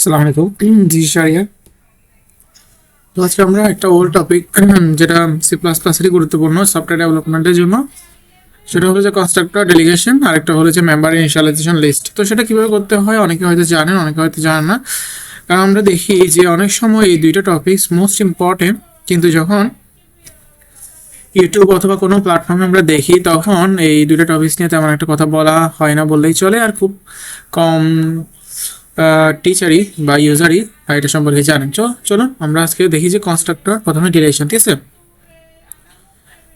আসসালামু আলাইকুম। জি শারিয়া। তো আজকে আমরা একটা ওল্ড টপিক যেটা সি প্লাস প্লাসেরই গুরুত্বপূর্ণ সফটওয়্যার ডেভেলপমেন্টের জন্য, সেটা হলো যে কনস্ট্রাক্টর ডেলিগেশন, আর একটা হলো যে মেম্বার ইনিশিয়ালাইজেশন লিস্ট। তো সেটা কীভাবে করতে হয় অনেকে হয়তো জানেন, অনেকে হয়তো জানেন না। কারণ আমরা দেখি যে অনেক সময় এই দুইটা টপিকস মোস্ট ইম্পর্টেন্ট, কিন্তু যখন ইউটিউব অথবা কোনো প্ল্যাটফর্মে আমরা দেখি তখন এই দুইটা টপিকস নিয়ে তেমন একটা কথা বলা হয় না বললেই চলে, আর খুব কম টিচারই বা ইউজারই এটা সম্পর্কে জানেন। চলুন আমরা আজকে দেখি যে কনস্ট্রাক্টর প্রথমে ডিরেকশন, ঠিক আছে।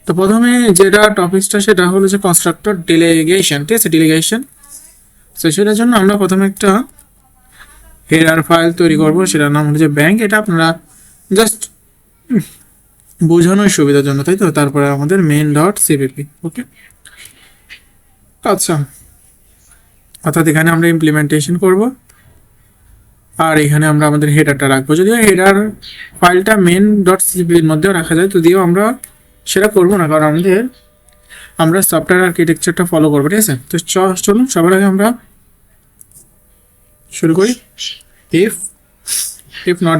তো প্রথমে যেটা টপিকসটা সেটা হলো যে কনস্ট্রাক্টর ডেলিগেশন, ঠিক আছে, ডেলিগেশন। তো সেটার জন্য আমরা প্রথমে একটা হেডার ফাইল তৈরি করব, সেটার নাম হলো যে ব্যাংক। এটা আপনারা জাস্ট বোঝানোর সুবিধার জন্য, তাই তো। তারপরে আমাদের মেন ডট সিপিপি, ওকে। আচ্ছা, অর্থাৎ এখানে আমরা ইমপ্লিমেন্টেশন করব, আর এখানে আমরা আমাদের হেডারটা রাখবো। যদিও হেডার ফাইলটা মেন ডট সিপির মধ্যেও রাখা যায়, যদিও আমরা সেটা করবো না, কারণ আমরা সফটওয়্যার আর্কিটেকচারটা ফলো করবো, ঠিক আছে। তো চলুন সবার আগে আমরা শুরু করি। if not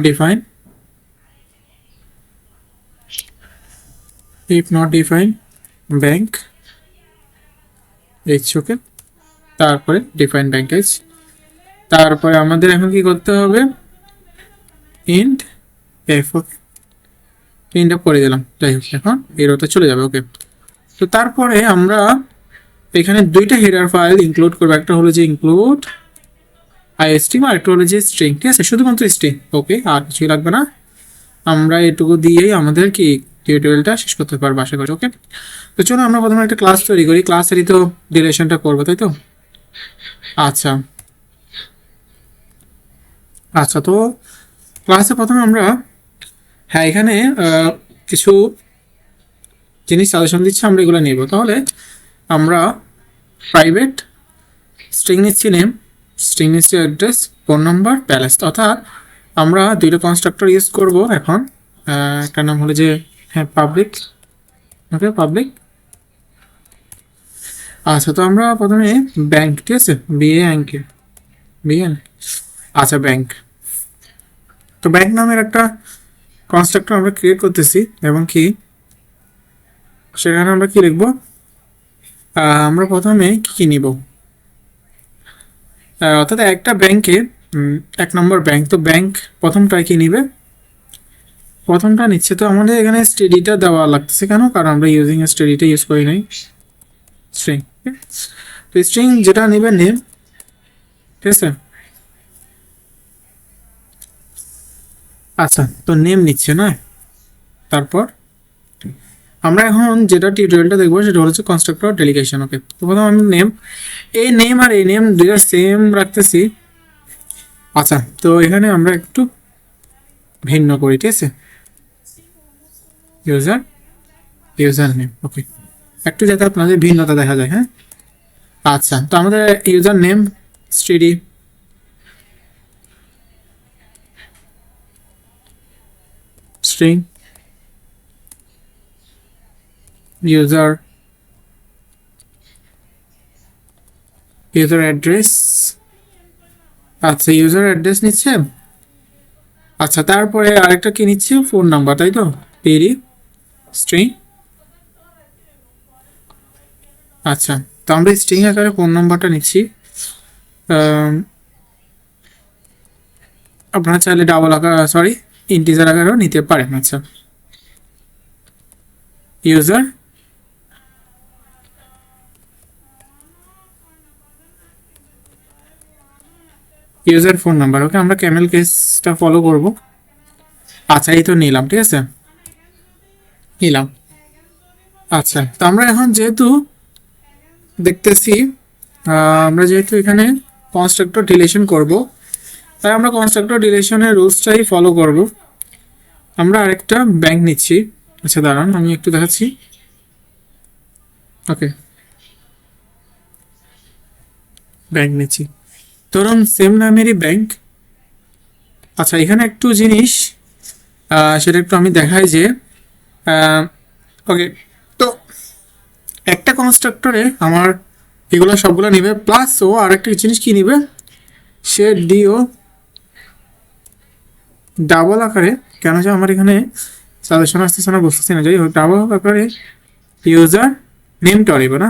define bank h, ওকে। তারপরে ডিফাইন ব্যাংকেজ, তারপরে আমাদের এখন কি করতে হবে, ইন্ট এফ, ইন্ট আপ করে দিলাম। যাই হোক, এখন এরোতে চলে যাবে, ওকে। তো তারপরে আমরা এখানে দুইটা হেডার ফাইল ইনক্লুড করবো, একটা হলো যে ইনক্লুড আইএসটি, আর একটা হলো যে স্ট্রিং, ঠিক আছে, শুধুমাত্র স্ট্রিং, ওকে, আর কিছুই লাগবে না। আমরা এটুকু দিয়েই আমাদের কি টিউটোরিয়ালটা শেষ করতে পারবো আশা করি, ওকে। তো চলো আমরা প্রথমে একটা ক্লাস তৈরি করি, ক্লাসেরই তো ডিরেকশনটা করবো, তাই তো। আচ্ছা, তো ক্লাসে প্রথমে আমরা এখানে কিছু জিনিস সাজেশন দিচ্ছে, আমরা এগুলো নেব। তাহলে আমরা প্রাইভেট স্ট্রিং নিচ্ছি নেম, স্ট্রিং নিচ্ছি অ্যাড্রেস, ফোন নাম্বার, প্যালেস। অর্থাৎ আমরা দুইটা কনস্ট্রাক্টর ইউজ করব এখন। একটা নাম হলো যে পাবলিক, ওকে, পাবলিক। আচ্ছা, তো আমরা প্রথমে ব্যাংক, ঠিক আছে, আচ্ছা ব্যাংক। তো ব্যাংক নামের একটা কনস্ট্রাক্টর আমরা ক্রিয়েট করতেছি, এবং কি সেখানে আমরা কি লিখব, আমরা প্রথমে কি নিব, অর্থাৎ একটা ব্যাংকে এক নম্বর ব্যাংক। তো ব্যাংক প্রথমটায় কি নিবে, প্রথমটা নিচ্ছে। তো আমাদের এখানে স্টেডিটা দেওয়া লাগতেছে কেন, কারণ আমরা স্টেডিটা ইউজ করি নাই, স্ট্রিং। তো স্ট্রিং যেটা নিবে নেম, ঠিক আছে। আচ্ছা, তো নেম নিচ্ছে না। তারপর আমরা এখন যেটা টিউটোরিয়ালটা দেখবো সেটা হচ্ছে কনস্ট্রাক্টর ডেলিগেশন, ওকে। তো প্রথমে আমি নেম, এই নেম আর এই নেম দুইটা সেম রাখতেছি। আচ্ছা, তো এখানে আমরা একটু ভিন্ন করি, ঠিক আছে, ইউজার নেম, ওকে, একটু যাতে আপনাদের ভিন্নতা দেখা যায়, হ্যাঁ। আচ্ছা, তো আমাদের user name steady, string, user address. আচ্ছা, ইউজার অ্যাড্রেস নিচ্ছে। আচ্ছা, তারপরে আরেকটা কি নিচ্ছে, ফোন নাম্বার, তাই তো, টিডি স্ট্রিং। আচ্ছা, তো আমরা স্ট্রিং আকারে ফোন নাম্বারটা নিচ্ছি। আপনারা চাইলে ডাবল আকার, সরি, ইন্টিজার আকারেও নিতে পারেন। আচ্ছা, ইউজার ফোন নাম্বার, ওকে। আমরা ক্যামেল কেসটা ফলো করব। আচ্ছা, এই তো নিলাম, ঠিক আছে, নিলাম। আচ্ছা, তো আমরা এখন যেহেতু দেখতেছি আমরা যেহেতু এখানে কনস্ট্রাক্টর ডিলেশন করব, তাই আমরা কনস্ট্রাক্টর ডিলেশনের রুলসটাই ফলো করব। আমরা আরেকটা ব্যাংক নিচ্ছি। আচ্ছা দাঁড়ান, আমি একটু দেখাচ্ছি, ওকে। ব্যাংক নিচ্ছি, ধরুন সেম নামেরই ব্যাংক। আচ্ছা, এখানে একটু জিনিস সেটা একটু আমি দেখাই যে, ওকে, তো একটা কনস্ট্রাক্টরে আমার এগুলো সবগুলো নিবে, প্লাস ও আরেকটা জিনিস কি নিবে, সে ডিও ডাবল আকারে কেন যে আমার এখানে সাজেশন আসতেছে না বুঝতেছি না, যাই হোক ডাবল আকারে ইউজার নেমটা নিবে না,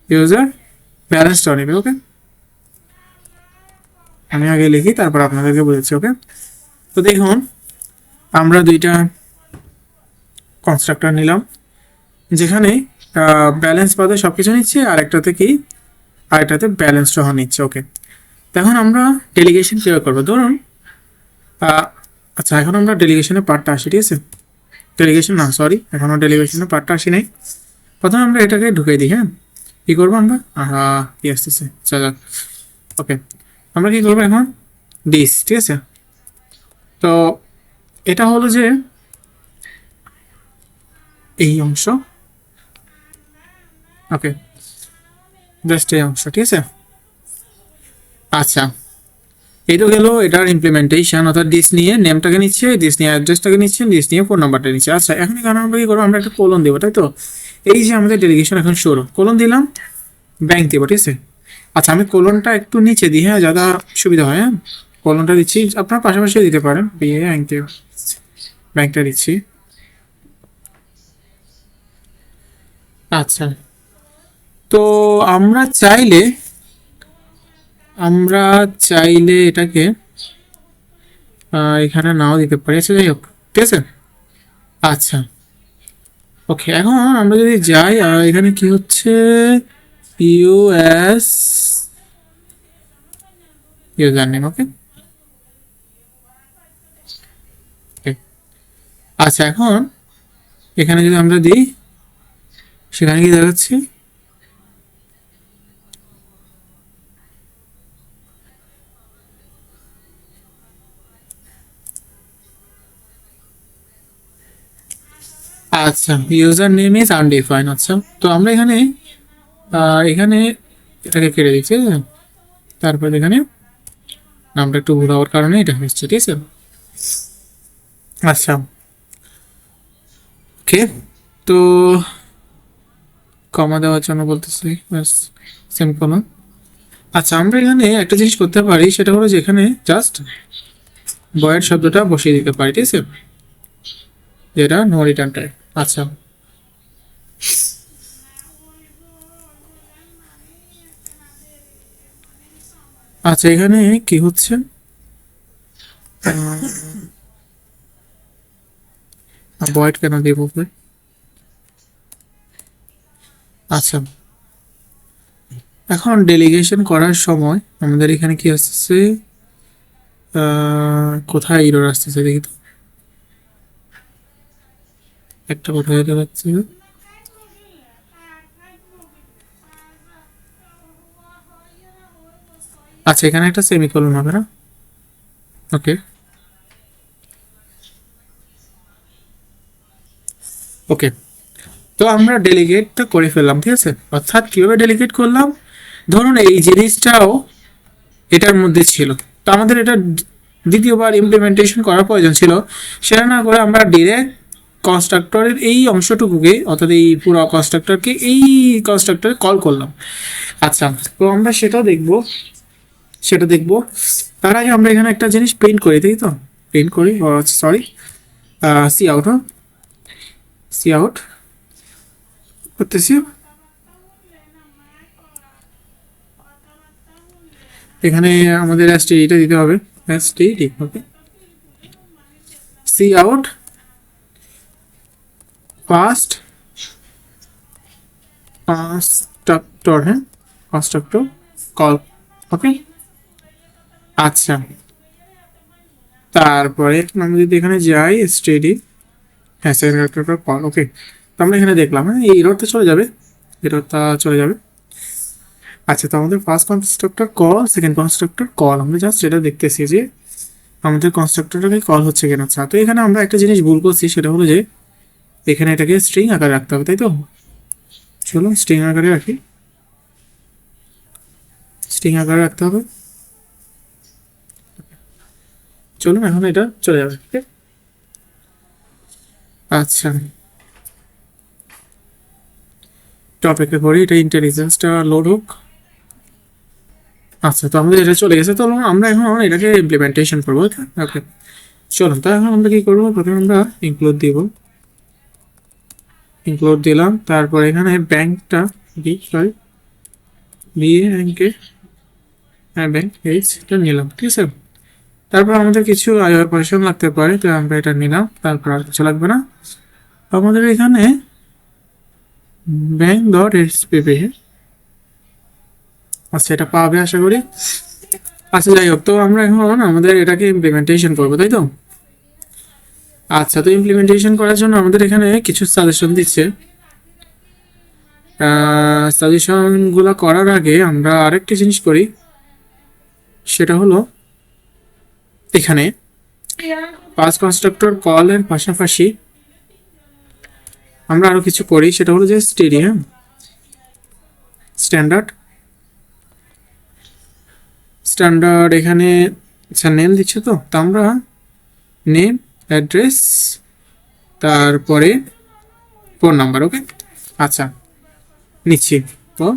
ইউজার ব্যালেন্সটা নিবে। ওকে, আমি আগে লিখি তারপর আপনাদেরকে বলেছি। ওকে, তো দেখুন আমরা দুইটা কনস্ট্রাক্টর নিলাম, যেখানে ব্যালেন্স বাদে সব কিছু নিচ্ছে, আরেকটাতে কি, আরেকটাতে ব্যালেন্স সহ নিচ্ছে। ওকে, তখন আমরা ডেলিগেশন কীভাবে করবো, ধরুন আচ্ছা এখন আমরা ডেলিগেশনের পার্টটা আসি, ঠিক আছে, ডেলিগেশন না সরি এখনও ডেলিগেশনের পার্টটা আসি নাই। প্রথমে আমরা এটাকে ঢুকাই দিই। হ্যাঁ, কী করবো আমরা, কি আসতেছে, যাক। ওকে, আমরা কী করবো এখন, ডিস, ঠিক আছে। তো এটা হলো যে এই অংশ, ওকে, জাস্ট এই অংশ, ঠিক আছে। আচ্ছা, এই তো গেল এটার ইমপ্লিমেন্টেশন, অর্থাৎ ডিস নিয়ে নেমটাকে নিচ্ছে, ডিস নিয়ে অ্যাড্রেসটাকে নিচ্ছে, ডিস নিয়ে ফোন নাম্বারটা নিচ্ছে। আচ্ছা, এখন এখানে আমরা কি করবো, আমরা একটা কোলন দেবো, তাই তো। এই যে আমাদের ডেলিগেশন এখন শুরু, কোলন দিলাম, ব্যাংক দেবো, ঠিক আছে। আচ্ছা, আমি কোলনটা একটু নিচে দিই, হ্যাঁ, যাতে সুবিধা হয়। হ্যাঁ, কোলনটা দিচ্ছি, আপনার পাশাপাশি দিতে পারেন, ব্যাংকটা দিচ্ছি। আচ্ছা, তো আমরা চাইলে এটাকে এখানে নাও দিতে পারি। আচ্ছা, যাই হোক, ঠিক আছে। আচ্ছা, ওকে, এখন আমরা যদি যাই, এখানে কি হচ্ছে, ইউএস ইউজার নেম। ওকে, আচ্ছা, এখন এখানে যদি আমরা দিই, সেখানে কি দেখাচ্ছি, আচ্ছা, ইউজার নেম ইজ আনডিফাইন। আচ্ছা, তো আমরা এখানে এখানে এটাকে কেটে দিচ্ছি, তারপর এখানে নামটা একটু ভুল হওয়ার কারণে এটা হচ্ছে, ঠিক আছে। আচ্ছা, ওকে, তো কমা দেওয়ার জন্য বলতেছি, ব্যাস সেমিকোলন। আচ্ছা, আমরা এখানে একটা জিনিস করতে পারি, সেটা হলো যে এখানে জাস্ট ভয়েড শব্দটা বসিয়ে দিতে পারি, ঠিক আছে, যেটা নো রিটার্ন টাইপ। আচ্ছা, আচ্ছা, এখানে কি হচ্ছে, ভয়েড কেন দিব? আচ্ছা, এখন ডেলিগেশন করার সময় আমাদের এখানে কি আসছে, কোথায় এরর আসতেছে দেখি তো, একটা কোথায় এরর আসছে, আচ্ছা, এখানে একটা সেমিকোলন হবে না। ওকে, ওকে, তো আমরা ডেলিগেটটা করে ফেললাম, ঠিক আছে। অর্থাৎ কিভাবে ডেলিগেট করলাম, ধরুন এই জিনিসটাও এটার মধ্যে ছিল, তো আমাদের এটা দ্বিতীয়বার ইমপ্লিমেন্টেশন করার প্রয়োজন ছিল, সেটা না করে আমরা ডিরেক্ট কনস্ট্রাক্টরের এই অংশটুকুকে, অর্থাৎ এই পুরো কনস্ট্রাক্টরকে এই কনস্ট্রাক্টরে কল করলাম। আচ্ছা, তো আমরা সেটা দেখবো, তার আগে আমরা এখানে একটা জিনিস প্রিন্ট করি, তাই তো, প্রিন্ট করি, sorry, cout, cout করতেছি। এখানে আমাদের এসটিডিটা দিতে হবে, STD. Okay, cout first constructor, হ্যাঁ, কনস্ট্রাক্টর কল। ওকে, আচ্ছা, তারপরে আমরা যদি এখানে যাই এসটিডি, হ্যাঁ, সেকেন্ড কনস্ট্রাক্টর কল। ওকে, তো আমরা এখানে দেখলাম, হ্যাঁ, এই এররটা চলে যাবে, এররটা চলে যাবে। আচ্ছা, তো আমাদের first constructor call, second constructor call, আমরা জাস্ট সেটা দেখতেছি যে আমাদের কনস্ট্রাক্টরটাকে কল হচ্ছে কেন। আচ্ছা, তো এখানে আমরা একটা জিনিস ভুল করছি, সেটা হলো যে এখানে এটাকে স্ট্রিং আকারে রাখতে হবে, তাই তো। চলুন স্ট্রিং আকারে রাখি, স্ট্রিং আকারে রাখতে হবে। চলুন এখন এটা চলে যাবে। ওকে, আচ্ছা, টপিকে করি, এটা ইন্টেলিজেন্সটা লোড হোক। আচ্ছা, তো আমাদের এটা চলে গেছে, তো আমরা এখন এটাকে ইমপ্লিমেন্টেশন করবো। ওকে, চলুন, তো এখন আমরা কি করবো, প্রথমে আমরা ইনক্লুড দিব, ইনক্লুড দিলাম, তারপর এখানে ব্যাংকটা দিয়ে ব্যাংকে ব্যাংক এইচটা নিলাম, ঠিক আছে। তারপর আমাদের কিছু অপারেশন লাগতে পারে, তো আমরা এটা নিলাম, তারপর আর কিছু লাগবে না আমাদের এখানে। ব্যাংক ডট এসপিপি, আচ্ছা এটা পাবে আশা করি। আচ্ছা যাই হোক, তো আমরা এখন আমাদের এটাকে ইমপ্লিমেন্টেশন করবো, তাই তো। আচ্ছা, তো ইমপ্লিমেন্টেশন করার জন্য আমাদের এখানে কিছু সাজেশন দিচ্ছে। সাজেশনগুলো করার আগে আমরা আরেকটি জিনিস করি, সেটা হলো এখানে পাস কনস্ট্রাক্টর কলের পাশাপাশি আমরা আরো কিছু করি, সেটা হলো যে স্ট্যান্ডার্ড এখানে আচ্ছা নেম দিচ্ছে, তো আমরা নেম, অ্যাড্রেস, তারপরে ফোন নাম্বার, ওকে আচ্ছা নিচ্ছি। তো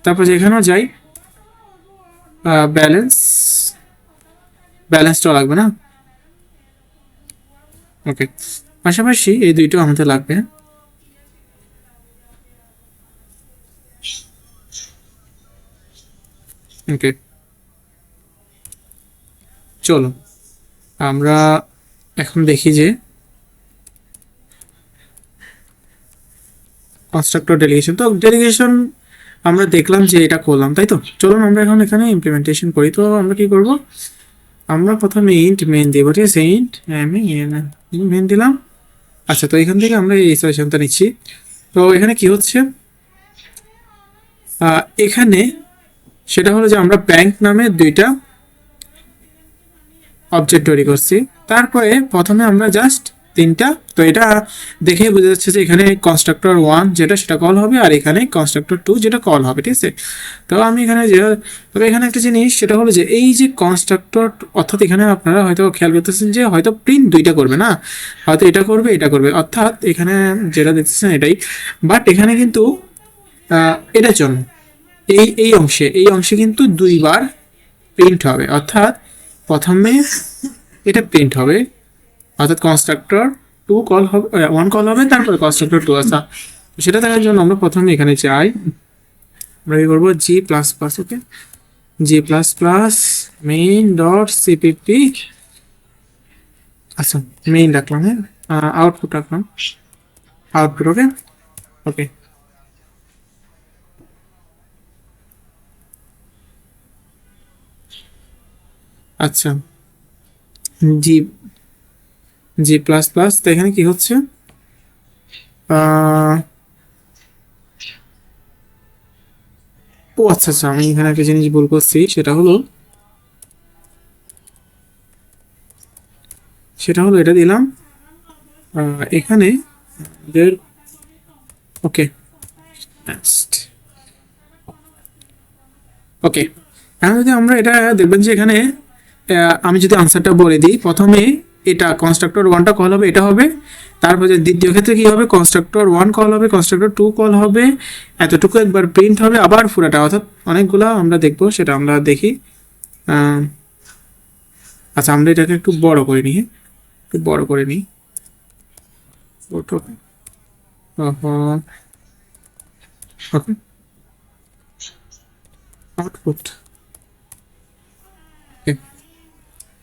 তারপর যেখানেও যাই ব্যালেন্সটাও লাগবে না, ওকে। পাশাপাশি এই দুইটাও আমাদের লাগবে, ওকে। চলো আমরা এখন দেখি যে কনস্ট্রাক্টর ডেলিগেশন, তো ডেলিগেশন আমরা দেখলাম যে এটা করলাম, তাই তো। চলুন আমরা এখন এখানে ইমপ্লিমেন্টেশন করি। তো আমরা কি করব, আমরা প্রথমে ইন্ট মেন দিব, ঠিক আছে, ইন্ট মেন দিলাম। আচ্ছা, তো এখান থেকে আমরা এই সাজেশনটা নিচ্ছি। তো এখানে কি হচ্ছে, এখানে সেটা হলো যে আমরা ব্যাংক নামে দুইটা অবজেক্ট তৈরি করছি। তারপরে প্রথমে আমরা জাস্ট তিনটা, তো এটা দেখে বোঝা যাচ্ছে যে এখানে কনস্ট্রাক্টর 1 যেটা সেটা কল হবে, আর এখানে কনস্ট্রাক্টর 2 যেটা কল হবে, ঠিক আছে। তো আমি এখানে তবে এখানে একটা জিনিস, সেটা হলো যে এই যে কনস্ট্রাক্টর, অর্থাৎ এখানে আপনারা হয়তো খেয়াল করতেছেন যে হয়তো প্রিন্ট দুইটা করবে না, হয়তো এটা করবে এটা করবে, অর্থাৎ এখানে যেটা দেখতেছেন এটাই, বাট এখানে কিন্তু এটার জন্য এই অংশে কিন্তু দুইবার প্রিন্ট হবে, অর্থাৎ প্রথমে এটা প্রিন্ট হবে, অর্থাৎ কনস্ট্রাক্টর 2 কল হবে, 1 কল হবে, তারপরে কনস্ট্রাক্টর 2 আসা। সেটা দেখার জন্য আমরা প্রথমে এখানে যাই, আমরা কি করবো, G plus plus, okay, G plus plus main dot CPP, আচ্ছা মেইন রাখলাম, হ্যাঁ, আউটপুট রাখলাম, আউটপুট, ওকে ওকে। আচ্ছা জি জি প্লাস প্লাস, তো এখানে কি হচ্ছে, ও আচ্ছা আচ্ছা, আমি এখানে একটা জিনিস ভুল করছি, সেটা হলো এটা দিলাম এখানে, ওকে ওকে। এখন যদি আমরা এটা দেখবেন যে এখানে আমি যদি আনসারটা বলে দিই, প্রথমে এটা কনস্ট্রাক্টর 1টা কল হবে, এটা হবে, তারপরে দ্বিতীয় ক্ষেত্রে কি হবে, কনস্ট্রাক্টর 1 কল হবে, কনস্ট্রাক্টর 2 কল হবে, এতটুকু একবার প্রিন্ট হবে, আবার পুরাটা, অর্থাৎ অনেকগুলো আমরা দেখবো, সেটা আমরা দেখি। আচ্ছা আমরা এটাকে একটু বড় করে নিই, একটু বড় করে নিই, ওকে আউটপুট,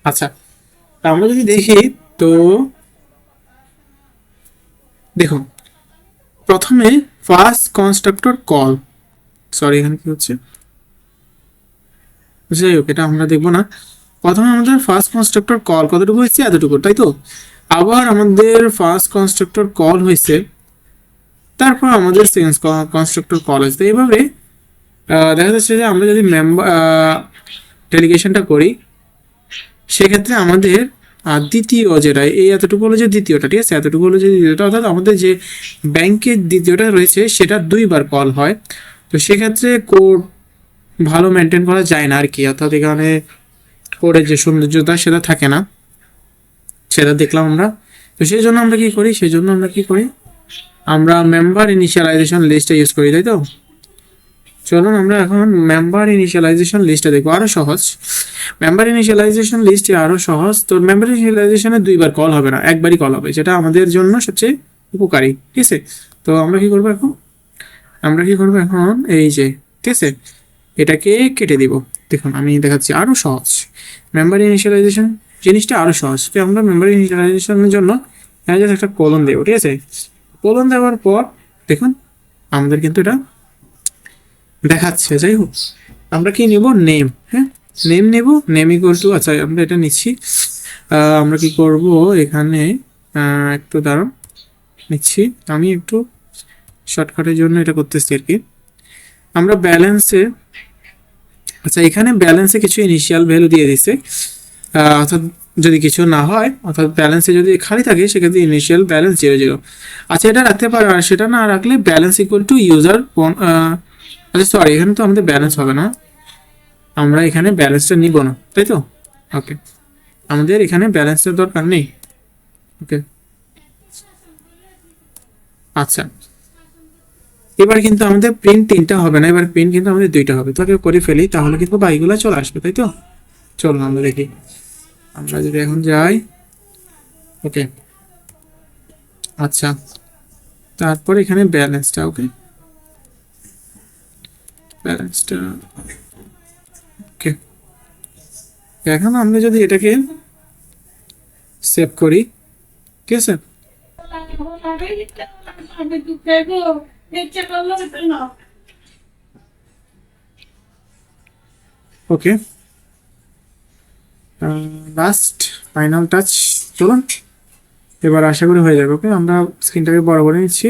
আচ্ছা আমরা যদি দেখি, তো দেখুন প্রথমে ফার্স্ট কনস্ট্রাক্টর কল, সরি এখানে কি হচ্ছে, যাই হোক এটা আমরা দেখবো না। প্রথমে আমাদের ফার্স্ট কনস্ট্রাক্টর কল কতটুকু হয়েছে, এতটুকু, তাই তো। আবার আমাদের ফার্স্ট কনস্ট্রাক্টর কল হয়েছে, তারপর আমাদের সেকেন্ড কনস্ট্রাক্টর কল হয়েছে। এইভাবে দেখা যাচ্ছে যে আমরা যদি মেম্বার ডেলিগেশনটা করি, সেক্ষেত্রে আমাদের দ্বিতীয় যেটা, এই এতটুকু হলো যে দ্বিতীয়টা, ঠিক আছে, এতটুকু হলো যে দ্বিতীয়টা, অর্থাৎ আমাদের যে ব্যাংকের দ্বিতীয়টা রয়েছে সেটা দুইবার কল হয়। তো সেক্ষেত্রে কোড ভালো মেনটেন করা যায় না আর কি, অর্থাৎ এখানে কোডের যে সৌন্দর্যতা সেটা থাকে না, সেটা দেখলাম আমরা। তো সেই জন্য আমরা কি করি, আমরা মেম্বার ইনিশিয়ালাইজেশন লিস্টটা ইউজ করি, তাই তো। চলুন আমরা এখন মেম্বার ইনিশিয়ালাইজেশন লিস্টে দেখবো, আরো সহজ। মেম্বার ইনিশিয়ালাইজেশন লিস্টে আরো সহজ। তো মেম্বার ইনিশিয়ালাইজেশনে দুইবার কল হবে না, একবারই কল হবে, যেটা আমাদের জন্য সবচেয়ে উপকারী। ঠিক আছে, তো আমরা কি করবো এখন, এই যে, ঠিক আছে, এটাকে কেটে দিব। দেখুন আমি দেখাচ্ছি আরো সহজ। মেম্বার ইনিশিয়ালাইজেশন জিনিসটা আরো সহজ। তো আমরা মেম্বার ইনিশিয়ালাইজেশনের জন্য জাস্ট একটা কলন দেবো। ঠিক আছে, কলন দেওয়ার পর দেখুন আমাদের কিন্তু এটা দেখাচ্ছে। যাই হোক, আমরা কি নেব, নেম। হ্যাঁ, নেম নেব, নেম ইকুয়াল টু, আচ্ছা আমরা এটা নিচ্ছি। আমরা কি করব এখানে, একটু দাঁড়ান, নিচ্ছি আমি একটু শর্টকাটের জন্য এটা করতেছি আর কি। আমরা ব্যালেন্সে, আচ্ছা এখানে ব্যালেন্সে কিছু ইনিশিয়াল ভ্যালু দিয়ে দিছে, অর্থাৎ যদি কিছু না হয়, অর্থাৎ ব্যালেন্সে যদি খালি থাকে সেক্ষেত্রে ইনিশিয়াল ব্যালেন্স 0 0। আচ্ছা এটা রাখতে পারো, আর সেটা না রাখলে ব্যালেন্স ইকুয়াল টু ইউজার। আচ্ছা সরি, এখানে তো আমাদের ব্যালেন্স হবে না, আমরা এখানে ব্যালেন্সটা নিব না, তাই তো? ওকে, আমাদের এখানে ব্যালেন্সের দরকার নেই। ওকে, আচ্ছা এবার কিন্তু আমাদের প্রিন্ট 3টা হবে না, এবার প্রিন্ট কিন্তু আমাদের 2টা হবে। তো করে ফেলি, তাহলে কিন্তু বাইগুলো চলে আসবে, তাই তো? চলুন আমরা দেখি, আমরা যদি এখন যাই, ওকে আচ্ছা, তারপর এখানে ব্যালেন্সটা, ওকে ব্যালেন্সটা, ওকে। এখন আমরা যদি এটাকে সেভ করি, ঠিক আছে, ওকে লাস্ট ফাইনাল টাচ। চলুন এবার আশা করি হয়ে যাবে। ওকে, আমরা স্ক্রিনটাকে বড় করে নিচ্ছি।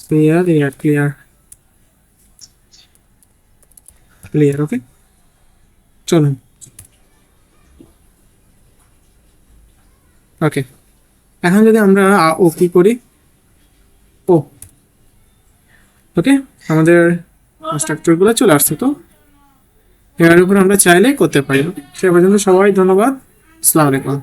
Clear, clear, clear. ওকে, চলুন। ওকে, এখন যদি আমরা ও কি করি, ও ওকে, আমাদের কনস্ট্রাক্টরগুলো চলে আসছে। তো এর উপর আমরা চাইলে করতে পারি। সে পর্যন্ত সবাই ধন্যবাদ, আসসালামু আলাইকুম।